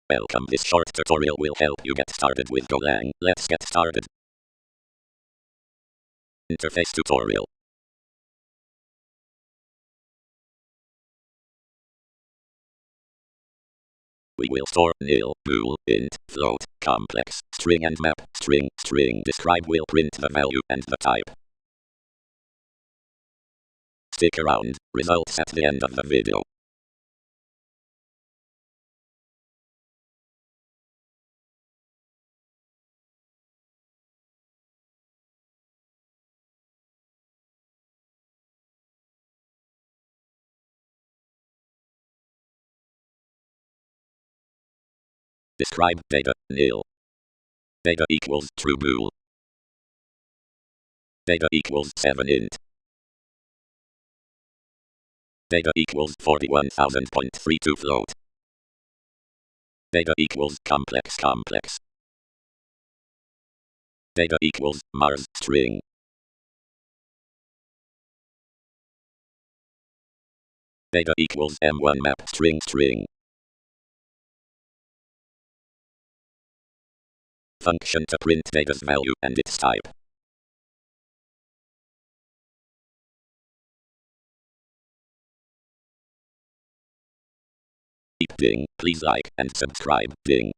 Welcome. This short tutorial will help you get started with Golang. Let's get started. Interface tutorial. We will store nil, bool, int, float, complex, string and map, string, describe will print the value and the type. Stick around, results at the end of the video. Describe data, nil. Data equals true bool. Data equals 7 int. Data equals 41,000.32 float. Data equals complex. Data equals Mars string. Data equals M1 map string. Function to print data's value and its type. Keep ding, please like and subscribe, ding.